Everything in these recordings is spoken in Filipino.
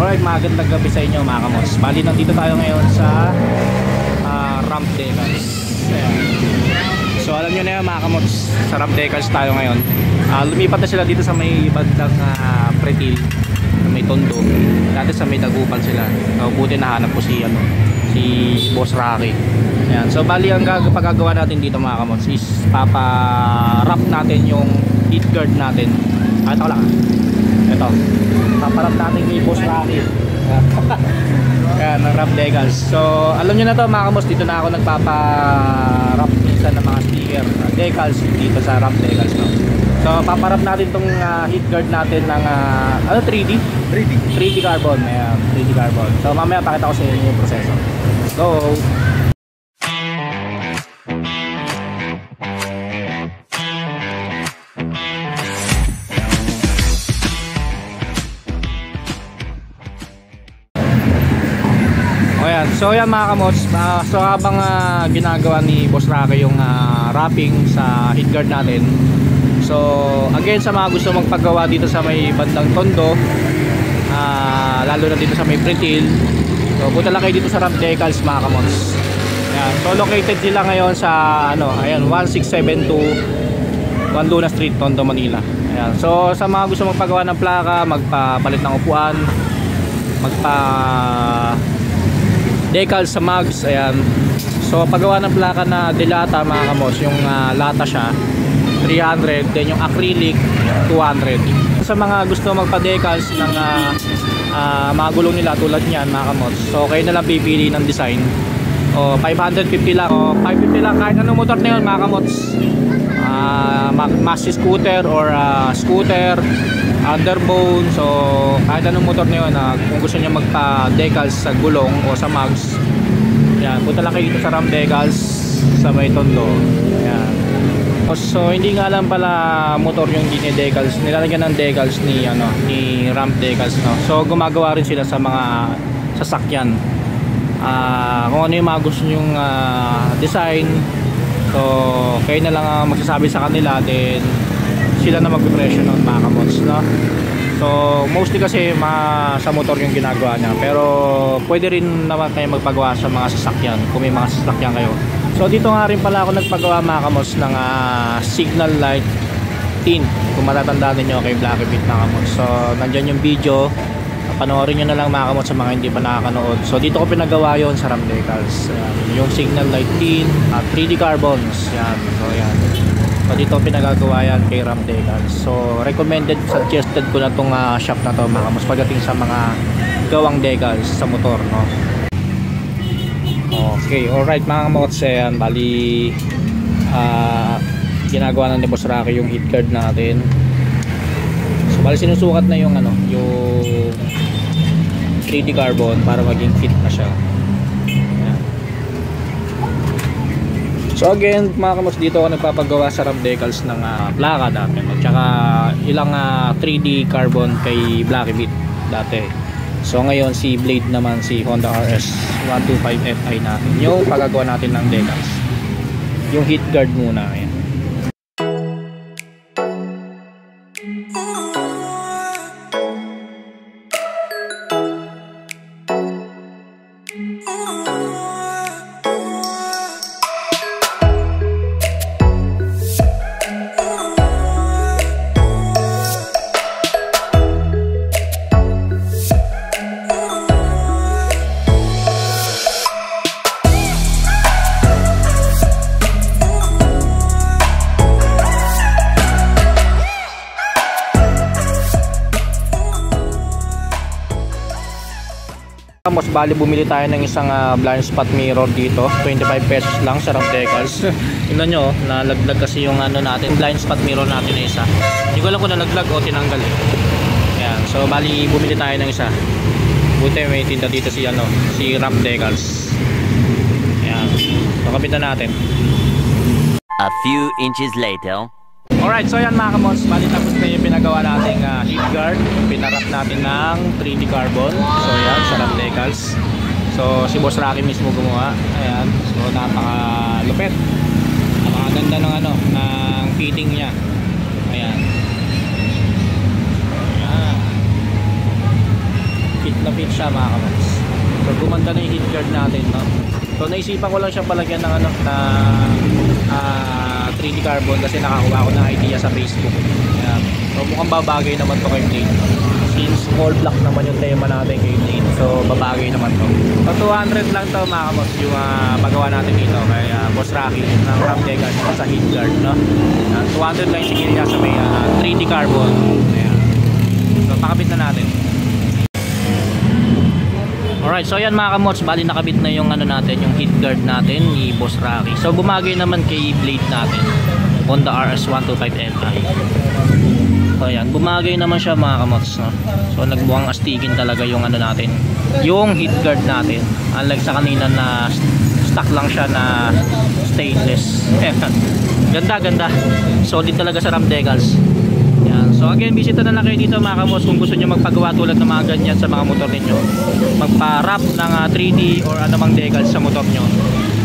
Alright, magandang gabi sa inyo mga kamos. Bali, nandito tayo ngayon sa Ramp Decals. So alam nyo na yan mga kamos, sa Ramp Decals tayo ngayon. Lumipat na sila dito sa may bandang Pretil, sa may Tondo. Dati sa may Dagupan sila. Buti nahanap ko si Boss Rocky. Ayan. So bali, ang pagagawa natin dito mga kamos is papa-wrap natin yung heat guard natin. Ito lang. Ito, paparap natin kay Boss Rocky. Ayan, ng Ramp Decals. So alam nyo na to mga kamos, dito na ako nagpaparap minsan ng mga sticker decals dito sa Ramp Decals, no? So paparap natin tong heat guard natin ng 3D carbon. Ayan, 3D carbon. So mamaya pakita ko sa inyo yung proseso. Go! So yan mga kamots, so habang ginagawa ni Boss Rocky yung wrapping sa heat guard natin. So again, sa mga gusto magpagawa dito sa may bandang Tondo, lalo na dito sa may Pretil, so punta lang kayo dito sa Ramp Decals mga kamots. Ayan. So located sila ngayon sa ayan, 1672 Juan Luna Street, Tondo, Manila. Ayan. So sa mga gusto magpagawa ng plaka, magpapalit ng upuan, decals sa mugs, ayan. So paggawa ng plaka na dilata mga kamos, yung lata siya 300, then yung acrylic 200. Sa mga gusto magpa-decals ng mga gulong nila tulad niyan mga kamos, so kayo na lang pipili ng design. O 550 lang, o 550 lang kahit anong motor na yun mga kamots. Maxi scooter or scooter, underbone, so kahit anong motor na yun, kung gusto niya magpa-decals sa gulong o sa mugs, yan, punta lang kayo dito sa Ramp Decals sa may Tondo. Yan. So hindi nga lang pala motor yung decals, nilalagyan ng decals ni Ramp Decals, no? So gumagawa rin sila sa mga sasakyan. Kung ano yung mga gusto nyong design, so kayo na lang magsasabi sa kanila, then sila na magpipresyo ng mga kamots, no? So mostly kasi sa motor yung ginagawa niya, pero pwede rin naman kayo magpagawa sa mga sasakyan kung may mga sasakyan kayo. So dito nga rin pala ako nagpagawa mga kamots ng signal light tint, kung matatandaan niyo kay Blacky Beat mga kamots. So nandyan yung video, panoorin nyo na lang mga kamot sa mga hindi pa nakakanood. So dito ko pinagawa yon sa Ramp Decals. Yung signal light tint at 3D carbons. Yan. So yan. So dito pinagagawa yan kay Ramp Decals. So recommended, suggested ko na tong shop na to mga kamot pagdating sa mga gawang decals sa motor, no? Okay, alright mga kamot. Yan, bali ginagawa na ni Boss Rocky yung heat guard natin. So bali sinusukat na yung yung 3D carbon para maging fit na siya. Ayan. So again mga kamos, dito ako nagpapagawa sa Ramp Decals ng plaka dati, at saka ilang 3D carbon kay Blacky Beat dati. So ngayon si Blade naman, si Honda RS 125 Fi natin yung pagagawa natin ng decals. Yung heat guard muna. Ayan. Mas bali bumili tayo ng isang blind spot mirror dito, 25 pesos lang sa Ramp Decals. Tingnan nyo, nalaglag kasi yung natin, blind spot mirror natin na isa. Hindi ko alam kung nalaglag o tinanggal eh. Yan, so bali bumili tayo ng isa. Buti may tinda dito si Ramp Decals. Yan, so kapitan natin. A few inches later. Alright, so yan mga kamos, bali tapos na yung pinagawa nating heat guard. Pinarap natin ng 3D carbon. So yan, sa Ramp Decals. So si Boss Rocky mismo gumawa. Ayan, so napaka-lupit. Napakaganda ng ng fitting niya. Ayan. Ayan. na fit siya mga kamots. So gumanda na yung heat guard natin, no? So naisipan ko lang siya palagyan ng ano, na 3D carbon kasi nakakuha ko ng idea sa Facebook. Ayan. So mukhang babagay naman to kay Blade. Since all black naman yung tema natin kay Blade, so babagay naman to. So 200 lang to mga kamots yung magawa natin dito kay Boss Rocky ng Ram Decals sa heat guard, no? 200 lang yung sigil niya sa may 3D carbon. Ayan. So pakabit na natin. Alright, so yan mga kamots, bali nakabit na yung ano natin, yung heat guard natin ni Boss Rocky. So bumagay naman kay Blade natin, Honda RS125Li. So yan, bumagay naman siya mga kamots, no? So nagmukhang astigin talaga yung ano natin, yung heat guard natin. Unlike sa kanina na stock lang siya na stainless. Ganda, ganda. Solid talaga sa Ram Decals. Yan. So again, bisita na lang kayo dito mga kamots kung gusto nyo magpagawa tulad ng mga ganyan sa mga motor ninyo. Magpa-wrap ng 3D or anumang decals sa motor nyo.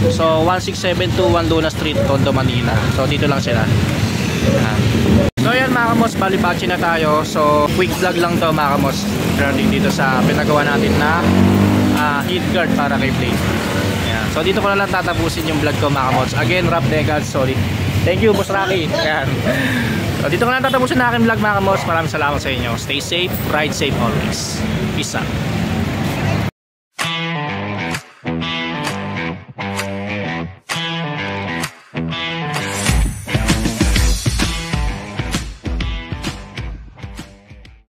So 16721 Luna Street, Tondo, Manila. So dito lang sila. Yan. So yan mga kamots, balibachi na tayo. So quick vlog lang to mga kamots regarding dito sa pinagawa natin na heat guard para kay Blade. Yan. So dito ko na lang tatapusin yung vlog ko mga kamots. Again, Ram Decals, sorry. Thank you Boss Rocky. Yan. So dito ko na tatapusin na aking vlog mga kamots. Maraming salamat sa inyo. Stay safe, ride safe always. Peace out.